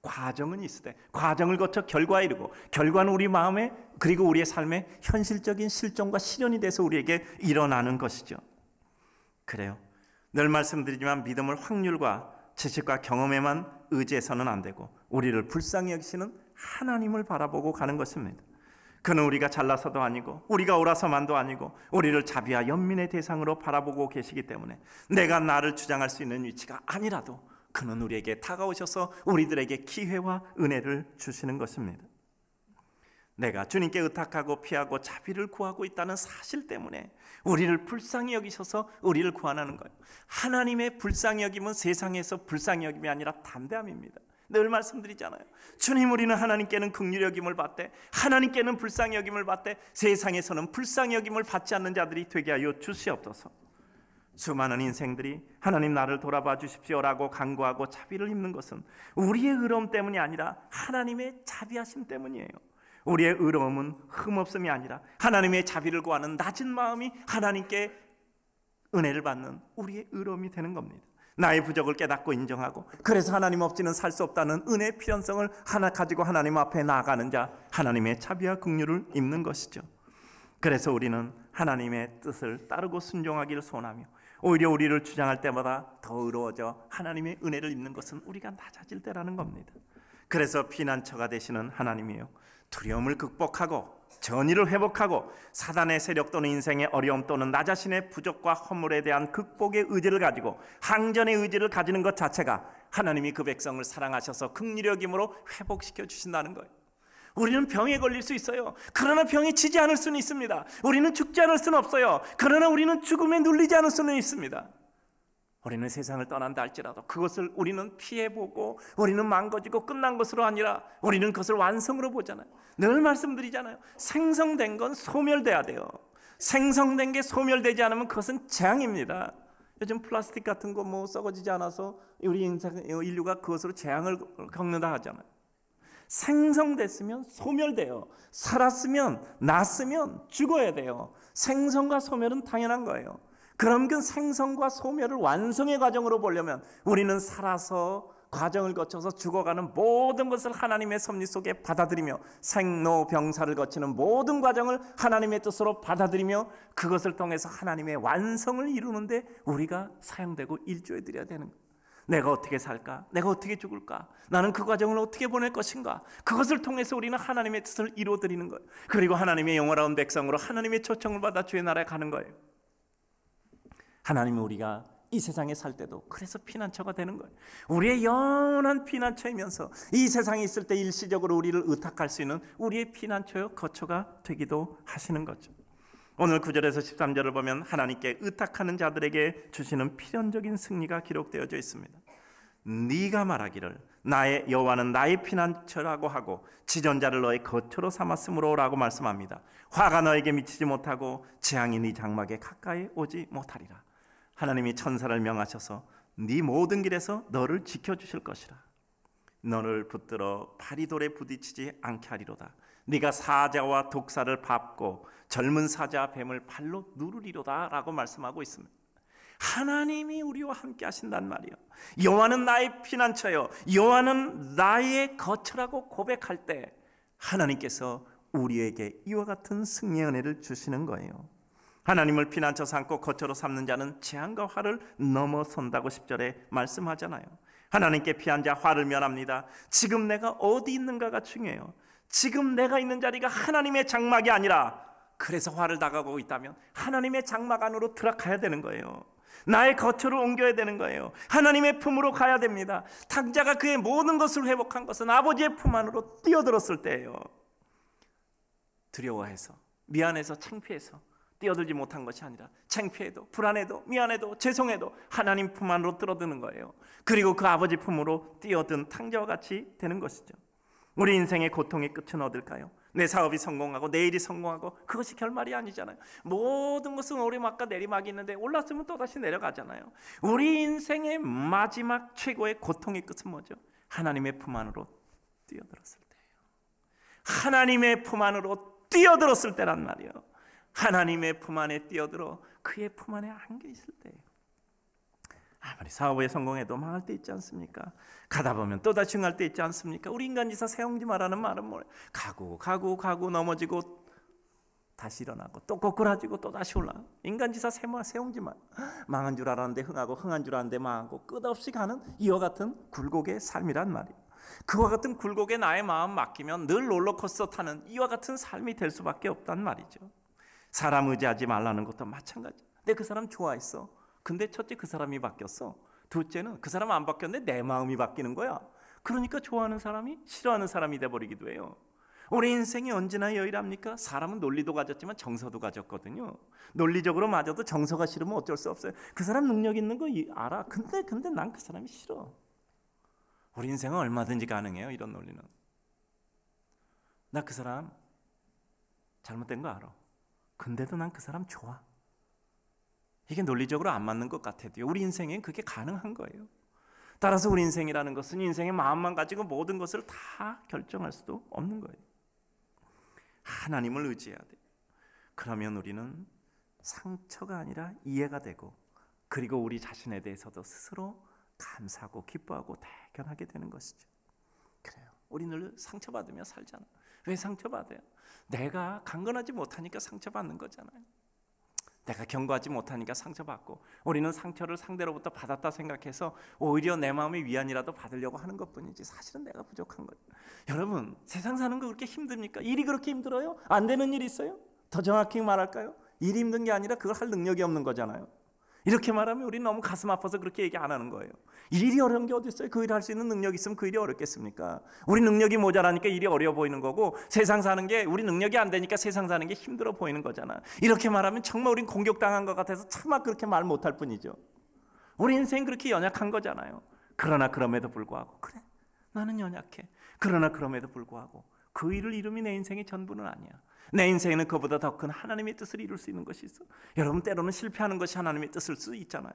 과정은 있으되 과정을 거쳐 결과에 이르고 결과는 우리 마음에 그리고 우리의 삶에 현실적인 실존과 실현이 돼서 우리에게 일어나는 것이죠. 그래요. 늘 말씀드리지만 믿음을 확률과 지식과 경험에만 의지해서는 안 되고 우리를 불쌍히 여기시는 하나님을 바라보고 가는 것입니다. 그는 우리가 잘나서도 아니고 우리가 옳아서만도 아니고 우리를 자비와 연민의 대상으로 바라보고 계시기 때문에 내가 나를 주장할 수 있는 위치가 아니라도 그는 우리에게 다가오셔서 우리들에게 기회와 은혜를 주시는 것입니다. 내가 주님께 의탁하고 피하고 자비를 구하고 있다는 사실 때문에 우리를 불쌍히 여기셔서 우리를 구원하는 거예요. 하나님의 불쌍히 여김은 세상에서 불쌍히 여김이 아니라 담대함입니다. 늘 말씀드리잖아요. 주님, 우리는 하나님께는 긍휼히 여김을 받되 하나님께는 불쌍히 여김을 받되 세상에서는 불쌍히 여김을 받지 않는 자들이 되게 하여 주시옵소서. 수많은 인생들이 하나님 나를 돌아봐 주십시오라고 간구하고 자비를 입는 것은 우리의 의로움 때문이 아니라 하나님의 자비하심 때문이에요. 우리의 의로움은 흠없음이 아니라 하나님의 자비를 구하는 낮은 마음이 하나님께 은혜를 받는 우리의 의로움이 되는 겁니다. 나의 부족을 깨닫고 인정하고, 그래서 하나님 없이는 살 수 없다는 은혜의 필연성을 하나 가지고 하나님 앞에 나아가는 자, 하나님의 자비와 긍휼을 입는 것이죠. 그래서 우리는 하나님의 뜻을 따르고 순종하기를 소원하며, 오히려 우리를 주장할 때마다 더 의로워져 하나님의 은혜를 입는 것은 우리가 낮아질 때라는 겁니다. 그래서 피난처가 되시는 하나님이요, 두려움을 극복하고 전의를 회복하고 사단의 세력 또는 인생의 어려움 또는 나 자신의 부족과 허물에 대한 극복의 의지를 가지고 항전의 의지를 가지는 것 자체가 하나님이 그 백성을 사랑하셔서 긍휼히 여김으로 회복시켜 주신다는 거예요. 우리는 병에 걸릴 수 있어요. 그러나 병에 지지 않을 수는 있습니다. 우리는 죽지 않을 수는 없어요. 그러나 우리는 죽음에 눌리지 않을 수는 있습니다. 우리는 세상을 떠난다 할지라도 그것을 우리는 피해보고 우리는 망가지고 끝난 것으로 아니라 우리는 그것을 완성으로 보잖아요. 늘 말씀드리잖아요. 생성된 건 소멸돼야 돼요. 생성된 게 소멸되지 않으면 그것은 재앙입니다. 요즘 플라스틱 같은 거 뭐 썩어지지 않아서 우리 인류가 그것으로 재앙을 겪는다 하잖아요. 생성됐으면 소멸돼요. 살았으면, 났으면 죽어야 돼요. 생성과 소멸은 당연한 거예요. 그럼 그 생성과 소멸을 완성의 과정으로 보려면 우리는 살아서 과정을 거쳐서 죽어가는 모든 것을 하나님의 섭리 속에 받아들이며, 생로병사를 거치는 모든 과정을 하나님의 뜻으로 받아들이며 그것을 통해서 하나님의 완성을 이루는데 우리가 사용되고 일조해 드려야 되는 거예요. 내가 어떻게 살까? 내가 어떻게 죽을까? 나는 그 과정을 어떻게 보낼 것인가? 그것을 통해서 우리는 하나님의 뜻을 이루어드리는 거예요. 그리고 하나님의 영원한 백성으로 하나님의 초청을 받아 주의 나라에 가는 거예요. 하나님은 우리가 이 세상에 살 때도 그래서 피난처가 되는 거예요. 우리의 영원한 피난처이면서 이 세상에 있을 때 일시적으로 우리를 의탁할 수 있는 우리의 피난처요 거처가 되기도 하시는 거죠. 오늘 9절에서 13절을 보면 하나님께 의탁하는 자들에게 주시는 필연적인 승리가 기록되어져 있습니다. 네가 말하기를 나의 여호와는 나의 피난처라고 하고 지존자를 너의 거처로 삼았으므로 라고 말씀합니다. 화가 너에게 미치지 못하고 재앙이 네 장막에 가까이 오지 못하리라. 하나님이 천사를 명하셔서 네 모든 길에서 너를 지켜주실 것이라. 너를 붙들어 발이 돌에 부딪히지 않게 하리로다. 네가 사자와 독사를 밟고 젊은 사자 뱀을 발로 누르리로다 라고 말씀하고 있습니다. 하나님이 우리와 함께 하신단 말이에요. 여호와는 나의 피난처요, 여호와는 나의 거처라고 고백할 때 하나님께서 우리에게 이와 같은 승리의 은혜를 주시는 거예요. 하나님을 피난처 삼고 거처로 삼는 자는 재앙과 화를 넘어선다고 10절에 말씀하잖아요. 하나님께 피한 자 화를 면합니다. 지금 내가 어디 있는가가 중요해요. 지금 내가 있는 자리가 하나님의 장막이 아니라, 그래서 화를 당하고 있다면 하나님의 장막 안으로 들어가야 되는 거예요. 나의 거처를 옮겨야 되는 거예요. 하나님의 품으로 가야 됩니다. 탕자가 그의 모든 것을 회복한 것은 아버지의 품 안으로 뛰어들었을 때예요. 두려워해서, 미안해서, 창피해서 뛰어들지 못한 것이 아니라 창피해도, 불안해도, 미안해도, 죄송해도 하나님 품 안으로 들어드는 거예요. 그리고 그 아버지 품으로 뛰어든 탕자와 같이 되는 것이죠. 우리 인생의 고통의 끝은 어딜까요? 내 사업이 성공하고 내 일이 성공하고 그것이 결말이 아니잖아요. 모든 것은 오르막과 내리막이 있는데 올랐으면 또다시 내려가잖아요. 우리 인생의 마지막 최고의 고통의 끝은 뭐죠? 하나님의 품 안으로 뛰어들었을 때예요. 하나님의 품 안으로 뛰어들었을 때란 말이에요. 하나님의 품 안에 뛰어들어 그의 품 안에 안겨 있을 때예요. 아무리 사업에 성공해도 망할 때 있지 않습니까? 가다 보면 또다시 흥할 때 있지 않습니까? 우리 인간지사 세웅지 말하는 말은 뭐예요? 가고 넘어지고 다시 일어나고 또 꼬꾸라지고 또 다시 올라가고. 인간지사 세웅지 말. 망한 줄 알았는데 흥하고 흥한 줄 알았는데 망하고 끝없이 가는 이와 같은 굴곡의 삶이란 말이에요. 그와 같은 굴곡에 나의 마음 맡기면 늘 롤러코스터 타는 이와 같은 삶이 될 수밖에 없단 말이죠. 사람 의지하지 말라는 것도 마찬가지예요. 근데 그 사람 좋아했어. 근데 첫째 그 사람이 바뀌었어. 둘째는 그 사람 안 바뀌었는데 내 마음이 바뀌는 거야. 그러니까 좋아하는 사람이 싫어하는 사람이 돼버리기도 해요. 우리 인생이 언제나 여일합니까? 사람은 논리도 가졌지만 정서도 가졌거든요. 논리적으로 맞아도 정서가 싫으면 어쩔 수 없어요. 그 사람 능력 있는 거 알아. 근데 난 그 사람이 싫어. 우리 인생은 얼마든지 가능해요. 이런 논리는. 나 그 사람 잘못된 거 알아. 근데도 난 그 사람 좋아. 이게 논리적으로 안 맞는 것 같아도요, 우리 인생엔 그게 가능한 거예요. 따라서 우리 인생이라는 것은 인생의 마음만 가지고 모든 것을 다 결정할 수도 없는 거예요. 하나님을 의지해야 돼요. 그러면 우리는 상처가 아니라 이해가 되고, 그리고 우리 자신에 대해서도 스스로 감사하고 기뻐하고 대견하게 되는 것이죠. 그래요. 우리 늘 상처받으며 살잖아요. 왜 상처받아요? 내가 강건하지 못하니까 상처받는 거잖아요. 내가 견고하지 못하니까 상처받고, 우리는 상처를 상대로부터 받았다 생각해서 오히려 내 마음의 위안이라도 받으려고 하는 것뿐이지 사실은 내가 부족한 거예요. 여러분, 세상 사는 거 그렇게 힘듭니까? 일이 그렇게 힘들어요? 안 되는 일 있어요? 더 정확히 말할까요? 일이 힘든 게 아니라 그걸 할 능력이 없는 거잖아요. 이렇게 말하면 우리는 너무 가슴 아파서 그렇게 얘기 안 하는 거예요. 일이 어려운 게 어디 있어요? 그 일을 할 수 있는 능력이 있으면 그 일이 어렵겠습니까? 우리 능력이 모자라니까 일이 어려워 보이는 거고, 세상 사는 게 우리 능력이 안 되니까 세상 사는 게 힘들어 보이는 거잖아. 이렇게 말하면 정말 우린 공격당한 것 같아서 차마 그렇게 말 못할 뿐이죠. 우리 인생 그렇게 연약한 거잖아요. 그러나 그럼에도 불구하고, 그래, 나는 연약해. 그러나 그럼에도 불구하고 그 일을 이루면 내 인생의 전부는 아니야. 내 인생에는 그보다 더 큰 하나님의 뜻을 이룰 수 있는 것이 있어. 여러분, 때로는 실패하는 것이 하나님의 뜻일 수 있잖아요.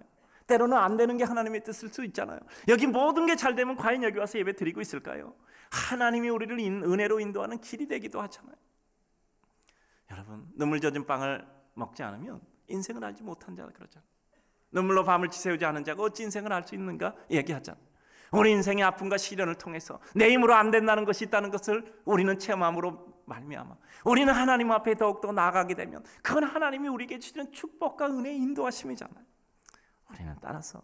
때로는 안 되는 게 하나님의 뜻일 수 있잖아요. 여기 모든 게 잘 되면 과연 여기 와서 예배 드리고 있을까요? 하나님이 우리를 은혜로 인도하는 길이 되기도 하잖아요. 여러분, 눈물 젖은 빵을 먹지 않으면 인생을 알지 못한 자라 그러잖아요. 눈물로 밤을 지새우지 않은 자가 어찌 인생을 알 수 있는가 얘기하잖아요. 우리 인생의 아픔과 시련을 통해서 내 힘으로 안 된다는 것이 있다는 것을 우리는 체험함으로 말미암아 우리는 하나님 앞에 더욱더 나아가게 되면 그건 하나님이 우리에게 주시는 축복과 은혜의 인도하심이잖아요. 우리는 따라서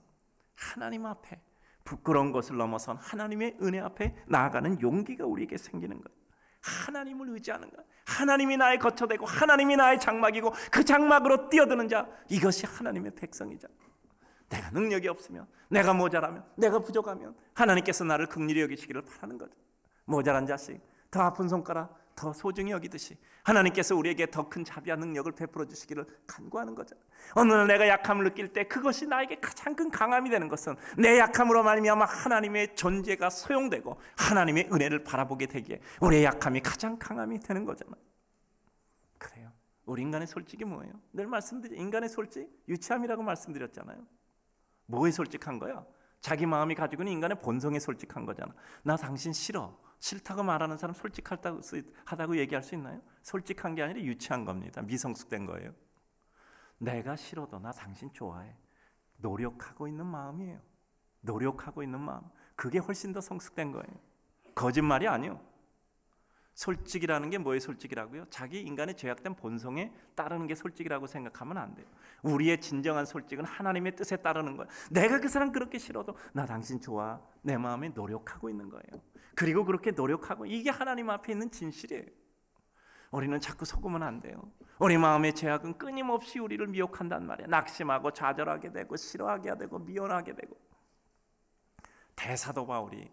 하나님 앞에 부끄러운 것을 넘어선 하나님의 은혜 앞에 나아가는 용기가 우리에게 생기는 거예요. 하나님을 의지하는 것, 하나님이 나의 거처되고 하나님이 나의 장막이고 그 장막으로 뛰어드는 자, 이것이 하나님의 백성이자. 내가 능력이 없으면, 내가 모자라면, 내가 부족하면 하나님께서 나를 긍휼히 여기시기를 바라는 거죠. 모자란 자식, 더 아픈 손가락 더 소중히 여기듯이 하나님께서 우리에게 더 큰 자비와 능력을 베풀어 주시기를 간구하는 거죠. 어느 날 내가 약함을 느낄 때 그것이 나에게 가장 큰 강함이 되는 것은 내 약함으로 말미암아 하나님의 존재가 소용되고 하나님의 은혜를 바라보게 되기에 우리의 약함이 가장 강함이 되는 거잖아요. 그래요. 우리 인간의 솔직이 뭐예요? 늘 말씀드려, 인간의 솔직 유치함이라고 말씀드렸잖아요. 뭐에 솔직한 거야? 자기 마음이 가지고 있는 인간의 본성에 솔직한 거잖아. 나 당신 싫어, 싫다고 말하는 사람 솔직하다고 얘기할 수 있나요? 솔직한 게 아니라 유치한 겁니다. 미성숙된 거예요. 내가 싫어도 나 당신 좋아해, 노력하고 있는 마음이에요. 노력하고 있는 마음, 그게 훨씬 더 성숙된 거예요. 거짓말이 아니요. 솔직이라는 게 뭐의 솔직이라고요? 자기 인간의 죄악된 본성에 따르는 게 솔직이라고 생각하면 안 돼요. 우리의 진정한 솔직은 하나님의 뜻에 따르는 거예요. 내가 그 사람 그렇게 싫어도 나 당신 좋아, 내 마음에 노력하고 있는 거예요. 그리고 그렇게 노력하고, 이게 하나님 앞에 있는 진실이에요. 우리는 자꾸 속으면 안 돼요. 우리 마음의 죄악은 끊임없이 우리를 미혹한단 말이에요. 낙심하고 좌절하게 되고 싫어하게 되고 미워하게 되고. 대사도 바울이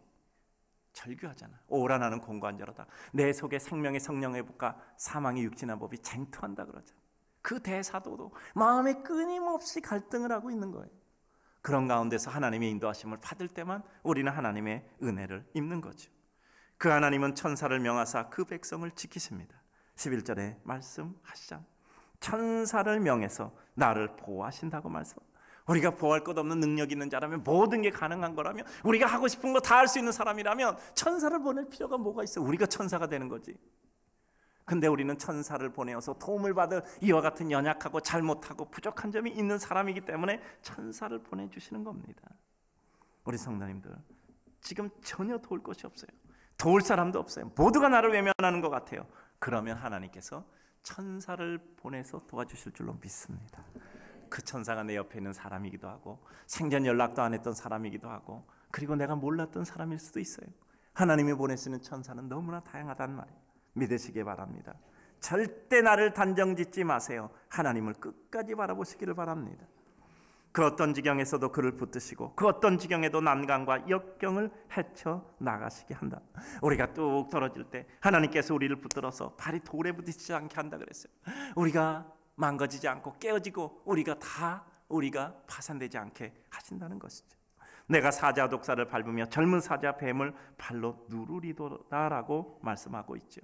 절규하잖아. 오라나는 공고한 자로다. 내 속에 생명의 성령의 법과 사망의 육신의 법이 쟁투한다 그러잖아. 그 대사도도 마음에 끊임없이 갈등을 하고 있는 거예요. 그런 가운데서 하나님의 인도하심을 받을 때만 우리는 하나님의 은혜를 입는 거죠. 그 하나님은 천사를 명하사 그 백성을 지키십니다. 11절에 말씀하시잖아요. 천사를 명해서 나를 보호하신다고 말씀합니다. 우리가 보호할 것 없는 능력 있는 자라면, 모든 게 가능한 거라면, 우리가 하고 싶은 거 다 할 수 있는 사람이라면 천사를 보낼 필요가 뭐가 있어요? 우리가 천사가 되는 거지. 근데 우리는 천사를 보내어서 도움을 받을 이와 같은 연약하고 잘못하고 부족한 점이 있는 사람이기 때문에 천사를 보내주시는 겁니다. 우리 성도님들, 지금 전혀 도울 것이 없어요. 도울 사람도 없어요. 모두가 나를 외면하는 것 같아요. 그러면 하나님께서 천사를 보내서 도와주실 줄로 믿습니다. 그 천사가 내 옆에 있는 사람이기도 하고, 생전 연락도 안 했던 사람이기도 하고, 그리고 내가 몰랐던 사람일 수도 있어요. 하나님이 보내시는 천사는 너무나 다양하단 말이에요. 믿으시기 바랍니다. 절대 나를 단정짓지 마세요. 하나님을 끝까지 바라보시기를 바랍니다. 그 어떤 지경에서도 그를 붙드시고 그 어떤 지경에도 난관과 역경을 헤쳐나가시게 한다. 우리가 뚝 떨어질 때 하나님께서 우리를 붙들어서 발이 돌에 부딪히지 않게 한다 그랬어요. 우리가 망가지지 않고 깨어지고 우리가 파산되지 않게 하신다는 것이죠. 내가 사자 독사를 밟으며 젊은 사자 뱀을 발로 누르리도다라고 말씀하고 있죠.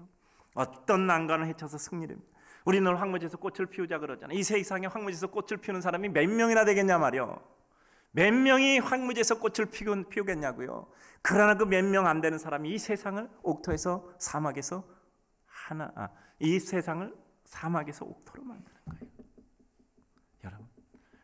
어떤 난관을 헤쳐서 승리를, 우리는 황무지에서 꽃을 피우자 그러잖아요. 이 세상에 황무지에서 꽃을 피우는 사람이 몇 명이나 되겠냐 말이요. 몇 명이 황무지에서 꽃을 피우겠냐고요. 그러나 그 몇 명 안 되는 사람이 이 세상을 옥토에서 사막에서 이 세상을 사막에서 옥토로 만드는 거예요. 여러분,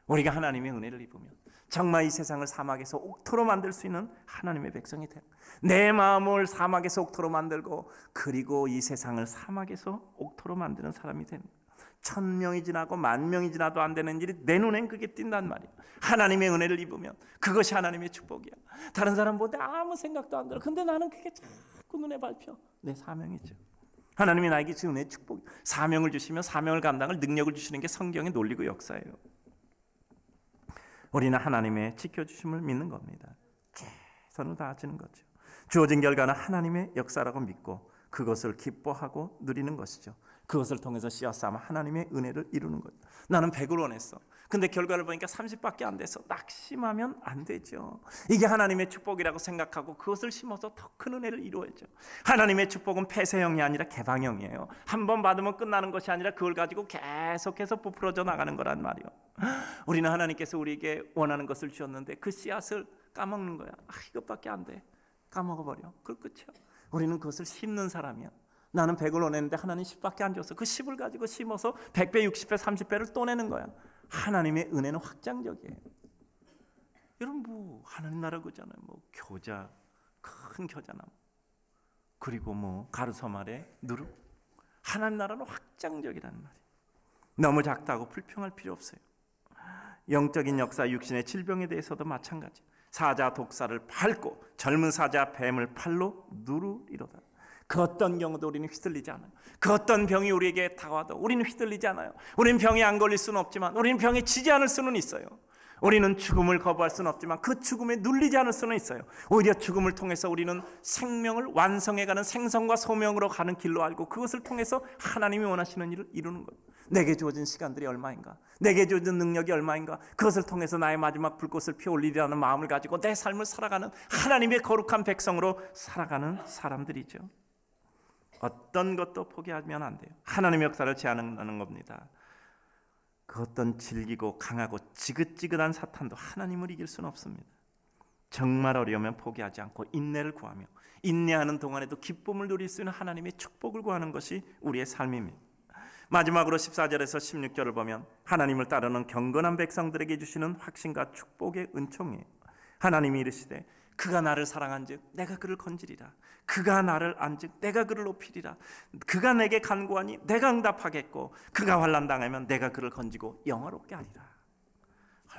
우리가 하나님의 은혜를 입으면 정말 이 세상을 사막에서 옥토로 만들 수 있는 하나님의 백성이 돼요. 내 마음을 사막에서 옥토로 만들고 그리고 이 세상을 사막에서 옥토로 만드는 사람이 되는 거예요. 1000명이 지나고 10,000명이 지나도 안 되는 일이 내 눈엔 그게 띈단 말이에요. 하나님의 은혜를 입으면 그것이 하나님의 축복이야. 다른 사람보다 아무 생각도 안 들어. 근데 나는 그게 자꾸 눈에 밟혀. 내 사명이죠. 하나님이 나에게 주신 은혜의 축복, 사명을 주시며 사명을 감당할 능력을 주시는 게 성경의 논리고 역사예요. 우리는 하나님의 지켜주심을 믿는 겁니다. 최선을 다하시는 거죠. 주어진 결과는 하나님의 역사라고 믿고 그것을 기뻐하고 누리는 것이죠. 그것을 통해서 씨앗 삼아 하나님의 은혜를 이루는 거예요. 나는 100을 원했어. 근데 결과를 보니까 30밖에 안 돼서 낙심하면 안 되죠. 이게 하나님의 축복이라고 생각하고 그것을 심어서 더 큰 은혜를 이루어야죠. 하나님의 축복은 폐쇄형이 아니라 개방형이에요. 한 번 받으면 끝나는 것이 아니라 그걸 가지고 계속해서 부풀어져 나가는 거란 말이에요. 우리는 하나님께서 우리에게 원하는 것을 주셨는데 그 씨앗을 까먹는 거야. 이것밖에 안 돼. 까먹어버려. 그걸 끝이야. 우리는 그것을 심는 사람이야. 나는 100을 원했는데 하나님 10밖에 안 줬어. 그 10을 가지고 심어서 100배, 60배, 30배를 또 내는 거야. 하나님의 은혜는 확장적이에요. 여러분, 뭐 하나님 나라 그잖아요. 뭐 교자, 큰 교자나무, 그리고 뭐 가르섬 아래 누룩. 하나님 나라는 확장적이라는 말이에요. 너무 작다고 불평할 필요 없어요. 영적인 역사, 육신의 질병에 대해서도 마찬가지. 사자 독사를 밟고 젊은 사자 뱀을 팔로 누르리로다. 그 어떤 경우도 우리는 휘둘리지 않아요. 그 어떤 병이 우리에게 다가와도 우리는 휘둘리지 않아요. 우리는 병에 안 걸릴 수는 없지만 우리는 병에 지지 않을 수는 있어요. 우리는 죽음을 거부할 수는 없지만 그 죽음에 눌리지 않을 수는 있어요. 오히려 죽음을 통해서 우리는 생명을 완성해가는 생성과 소명으로 가는 길로 알고 그것을 통해서 하나님이 원하시는 일을 이루는 거예요. 내게 주어진 시간들이 얼마인가, 내게 주어진 능력이 얼마인가, 그것을 통해서 나의 마지막 불꽃을 피워올리리라는 마음을 가지고 내 삶을 살아가는 하나님의 거룩한 백성으로 살아가는 사람들이죠. 어떤 것도 포기하면 안 돼요. 하나님의 역사를 제한하는 겁니다. 그 어떤 질기고 강하고 지긋지긋한 사탄도 하나님을 이길 수는 없습니다. 정말 어려우면 포기하지 않고 인내를 구하며 인내하는 동안에도 기쁨을 누릴 수 있는 하나님의 축복을 구하는 것이 우리의 삶입니다. 마지막으로 14절에서 16절을 보면 하나님을 따르는 경건한 백성들에게 주시는 확신과 축복의 은총이에요. 하나님이 이르시되 그가 나를 사랑한즉 내가 그를 건지리라. 그가 나를 안즉 내가 그를 높이리라. 그가 내게 간구하니 내가 응답하겠고 그가 환난당하면 내가 그를 건지고 영화롭게 하리라.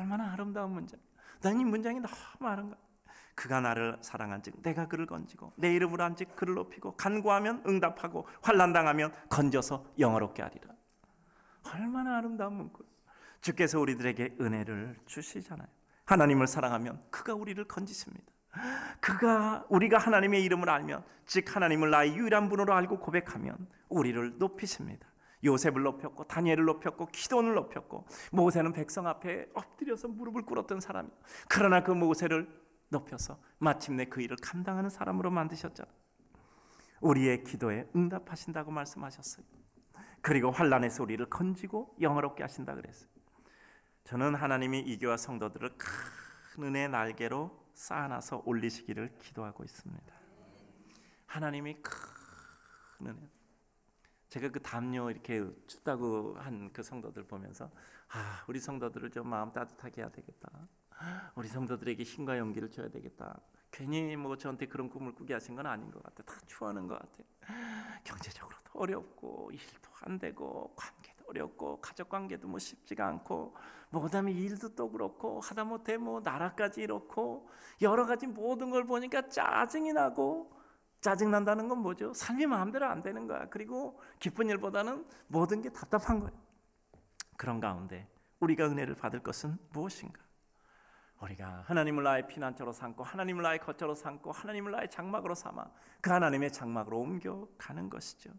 얼마나 아름다운 문장. 난 이 문장이 너무 아름다워. 그가 나를 사랑한즉 내가 그를 건지고 내 이름으로 한즉 그를 높이고 간구하면 응답하고 환난당하면 건져서 영화롭게 하리라. 얼마나 아름다운 문구. 주께서 우리들에게 은혜를 주시잖아요. 하나님을 사랑하면 그가 우리를 건지십니다. 우리가 하나님의 이름을 알면, 즉 하나님을 나의 유일한 분으로 알고 고백하면 우리를 높이십니다. 요셉을 높였고 다니엘을 높였고 기도원을 높였고, 모세는 백성 앞에 엎드려서 무릎을 꿇었던 사람이에요. 그러나 그 모세를 높여서 마침내 그 일을 감당하는 사람으로 만드셨잖아요. 우리의 기도에 응답하신다고 말씀하셨어요. 그리고 환난에서 우리를 건지고 영화롭게 하신다 그랬어요. 저는 하나님이 이 교회 성도들을 큰 은혜의 날개로 쌓아놔서 올리시기를 기도하고 있습니다. 하나님이 큰 은혜. 제가 그 담요 이렇게 춥다고 한 그 성도들 보면서 우리 성도들을 좀 마음 따뜻하게 해야 되겠다. 우리 성도들에게 힘과 용기를 줘야 되겠다. 괜히 뭐 저한테 그런 꿈을 꾸게 하신 건 아닌 것 같아. 다 추하는 것 같아. 경제적으로도 어렵고 일도 안 되고 관계도 어렵고 가족 관계도 뭐 쉽지가 않고 뭐 그다음에 일도 또 그렇고 하다못해 뭐 나라까지 이렇고 여러 가지 모든 걸 보니까 짜증이 나고, 짜증난다는 건 뭐죠? 삶이 마음대로 안 되는 거야. 그리고 기쁜 일보다는 모든 게 답답한 거예요. 그런 가운데 우리가 은혜를 받을 것은 무엇인가? 우리가 하나님을 나의 피난처로 삼고 하나님을 나의 거처로 삼고 하나님을 나의 장막으로 삼아 그 하나님의 장막으로 옮겨가는 것이죠.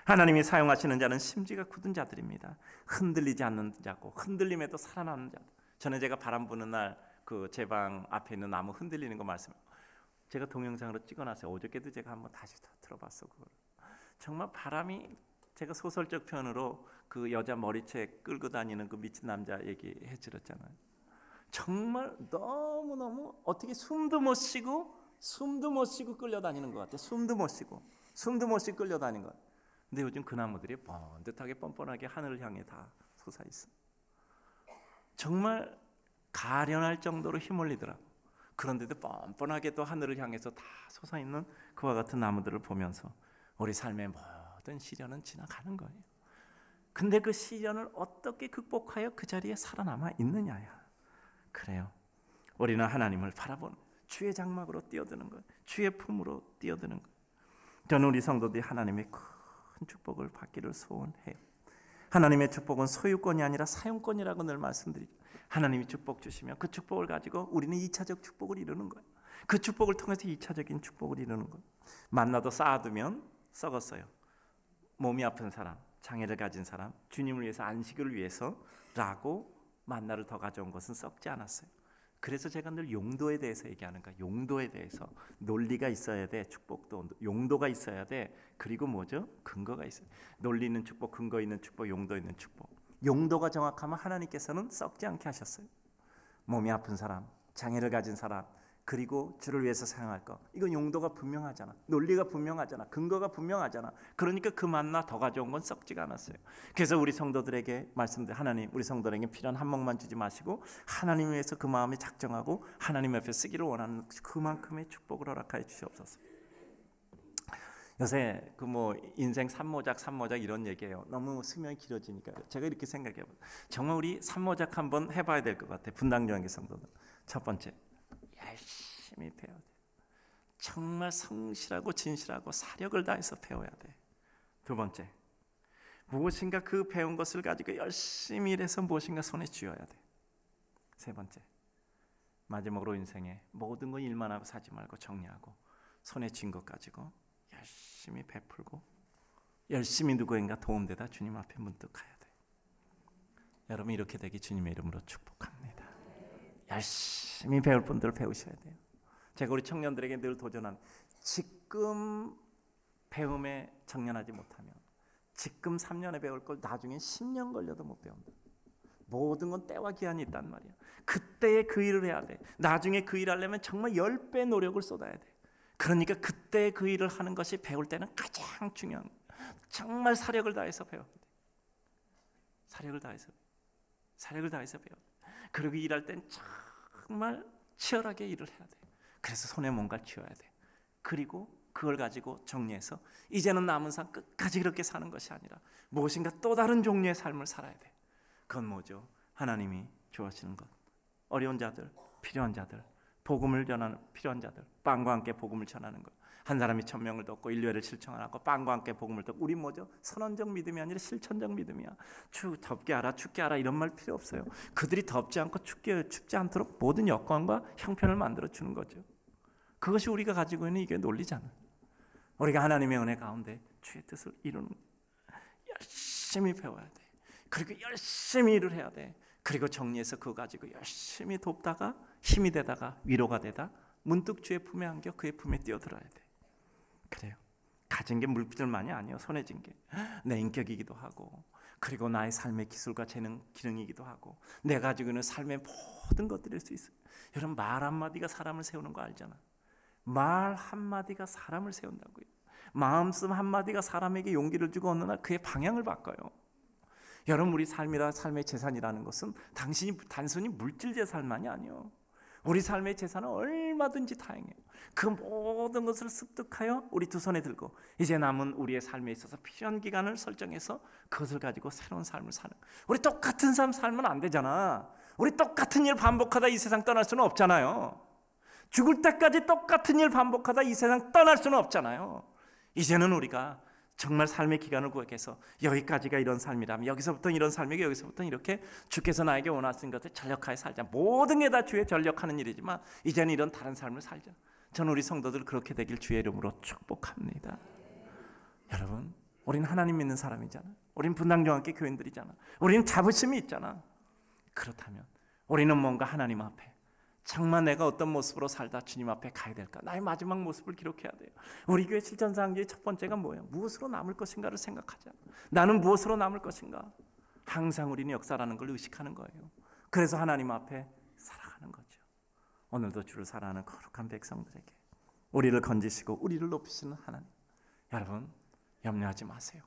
하나님이 사용하시는 자는 심지가 굳은 자들입니다. 흔들리지 않는 자고 흔들림에도 살아나는 자들. 전에 제가 바람 부는 날 그 제 방 앞에 있는 나무 흔들리는 거 제가 동영상으로 찍어놨어요. 어저께도 제가 한번 다시 들어봤어. 그걸. 정말 바람이, 제가 소설적 표현으로 그 여자 머리채 끌고 다니는 그 미친 남자 얘기해 드렸잖아요. 정말 너무너무 어떻게 숨도 못 쉬고 끌려다니는 것 같아요. 숨도 못 쉬고 끌려다니는 것 같아요. 근데 요즘 그 나무들이 번듯하게 뻔뻔하게 하늘을 향해 다 솟아있어. 정말 가련할 정도로 휘몰리더라고. 그런데도 뻔뻔하게 또 하늘을 향해서 다 솟아있는 그와 같은 나무들을 보면서 우리 삶의 모든 시련은 지나가는 거예요. 근데 그 시련을 어떻게 극복하여 그 자리에 살아남아 있느냐야. 그래요. 우리는 하나님을 바라보는, 주의 장막으로 뛰어드는 거예요. 주의 품으로 뛰어드는 거예요. 저는 우리 성도들이 하나님의 큰 축복을 받기를 소원해요. 하나님의 축복은 소유권이 아니라 사용권이라고 늘 말씀드리죠. 하나님이 축복 주시면 그 축복을 가지고 우리는 2차적 축복을 이루는 거예요. 그 축복을 통해서 2차적인 축복을 이루는 거예요. 만나도 쌓아두면 썩었어요. 몸이 아픈 사람, 장애를 가진 사람, 주님을 위해서, 안식을 위해서라고 만나를 더 가져온 것은 썩지 않았어요. 그래서 제가 늘 용도에 대해서 얘기하는 거야. 용도에 대해서 논리가 있어야 돼. 축복도 용도가 있어야 돼. 그리고 뭐죠? 근거가 있어요. 논리 있는 축복, 근거 있는 축복, 용도 있는 축복. 용도가 정확하면 하나님께서는 썩지 않게 하셨어요. 몸이 아픈 사람, 장애를 가진 사람, 그리고 주를 위해서 사용할 것, 이건 용도가 분명하잖아. 논리가 분명하잖아. 근거가 분명하잖아. 그러니까 그 만나 더 가져온 건 썩지가 않았어요. 그래서 우리 성도들에게 말씀드려, 하나님 우리 성도들에게 필요한 한 몫만 주지 마시고 하나님 위해서 그 마음에 작정하고 하나님 앞에 쓰기를 원하는 그만큼의 축복을 허락하여 주시옵소서. 요새 그 뭐 인생 삼모작 이런 얘기예요. 너무 수명이 길어지니까 제가 이렇게 생각해요. 정말 우리 삼모작 한번 해봐야 될 것 같아요. 분당교회 성도들. 첫 번째, 열심히 배워야 돼. 정말 성실하고 진실하고 사력을 다해서 배워야 돼. 두 번째, 무엇인가 그 배운 것을 가지고 열심히 일해서 무엇인가 손에 쥐어야 돼. 세 번째, 마지막으로 인생에 모든 거 일만 하고 사지 말고 정리하고 손에 쥔 것 가지고 열심히 베풀고 열심히 누구인가 도움되다 주님 앞에 문득 가야 돼. 여러분 이렇게 되기 주님의 이름으로 축복합니다. 열심히 배울 분들 배우셔야 돼요. 제가 우리 청년들에게 늘 도전하는, 지금 배움에 정년하지 못하면 지금 3년에 배울 걸 나중에 10년 걸려도 못 배운다. 모든 건 때와 기한이 있단 말이야. 그때에 그 일을 해야 돼. 나중에 그 일을 하려면 정말 10배 노력을 쏟아야 돼. 그러니까 그때 그 일을 하는 것이 배울 때는 가장 중요한 거야. 정말 사력을 다해서 배워야 돼. 사력을 다해서 배워. 그리고 일할 땐 정말 치열하게 일을 해야 돼. 그래서 손에 뭔가를 쥐어야 돼. 그리고 그걸 가지고 정리해서 이제는 남은 삶 끝까지 그렇게 사는 것이 아니라 무엇인가 또 다른 종류의 삶을 살아야 돼. 그건 뭐죠? 하나님이 좋아하시는 것, 어려운 자들, 필요한 자들, 복음을 전하는 필요한 자들, 빵과 함께 복음을 전하는 것. 한 사람이 1000명을 돕고 인류애를 실천하고 빵과 함께 복음을 돕고. 우리 뭐죠? 선언적 믿음이 아니라 실천적 믿음이야. 덥게 하라, 춥게 하라 이런 말 필요 없어요. 그들이 덥지 않고 춥지 않도록 모든 여건과 형편을 만들어 주는 거죠. 그것이 우리가 가지고 있는 이게 논리잖아. 우리가 하나님의 은혜 가운데 주의 뜻을 이루는, 열심히 배워야 돼. 그리고 열심히 일을 해야 돼. 그리고 정리해서 그거 가지고 열심히 돕다가 힘이 되다가 위로가 되다 문득 주의 품에 안겨 그의 품에 뛰어들어야 돼. 그래요. 가진 게 물질만이 아니에요. 손에 쥔 게 내 인격이기도 하고, 그리고 나의 삶의 기술과 재능, 기능이기도 하고, 내가 가지고 있는 삶의 모든 것들일 수 있어요. 여러분 말 한마디가 사람을 세우는 거 알잖아. 말 한마디가 사람을 세운다고요. 마음씀 한마디가 사람에게 용기를 주고 어느 날 그의 방향을 바꿔요. 여러분 우리 삶의 재산이라는 것은 단순히 물질 재산만이 아니에요. 우리 삶의 재산은 얼마든지 다양해요. 그 모든 것을 습득하여 우리 두 손에 들고 이제 남은 우리의 삶에 있어서 필요한 기간을 설정해서 그것을 가지고 새로운 삶을 사는. 우리 똑같은 삶 살면 안 되잖아. 우리 똑같은 일 반복하다 이 세상 떠날 수는 없잖아요. 죽을 때까지 똑같은 일 반복하다 이 세상 떠날 수는 없잖아요. 이제는 우리가 정말 삶의 기간을 구획해서 여기까지가 이런 삶이라면 여기서부터 이런 삶이고 여기서부터 이렇게 주께서 나에게 원하신 것을 전력하여 살자. 모든 게 다 주의 전력하는 일이지만 이제는 이런 다른 삶을 살자. 저는 우리 성도들 그렇게 되길 주의 이름으로 축복합니다. 여러분 우리는 하나님 믿는 사람이잖아. 우리는 분당종합교 교인들이잖아. 우리는 자부심이 있잖아. 그렇다면 우리는 뭔가 하나님 앞에 정말 내가 어떤 모습으로 살다 주님 앞에 가야 될까? 나의 마지막 모습을 기록해야 돼요. 우리 교회 실천사항의 첫 번째가 뭐예요? 무엇으로 남을 것인가를 생각하자. 나는 무엇으로 남을 것인가? 항상 우리는 역사라는 걸 의식하는 거예요. 그래서 하나님 앞에 살아가는 거죠. 오늘도 주를 사랑하는 거룩한 백성들에게 우리를 건지시고 우리를 높이시는 하나님, 여러분 염려하지 마세요.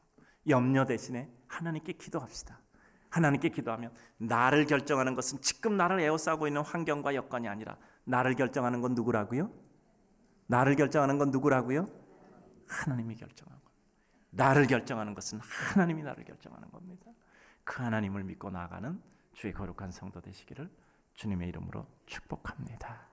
염려 대신에 하나님께 기도합시다. 하나님께 기도하면 나를 결정하는 것은 지금 나를 에워싸고 있는 환경과 여건이 아니라 나를 결정하는 건 누구라고요? 나를 결정하는 건 누구라고요? 하나님이 결정하는 겁니다. 나를 결정하는 것은 하나님이 나를 결정하는 겁니다. 그 하나님을 믿고 나아가는 주의 거룩한 성도 되시기를 주님의 이름으로 축복합니다.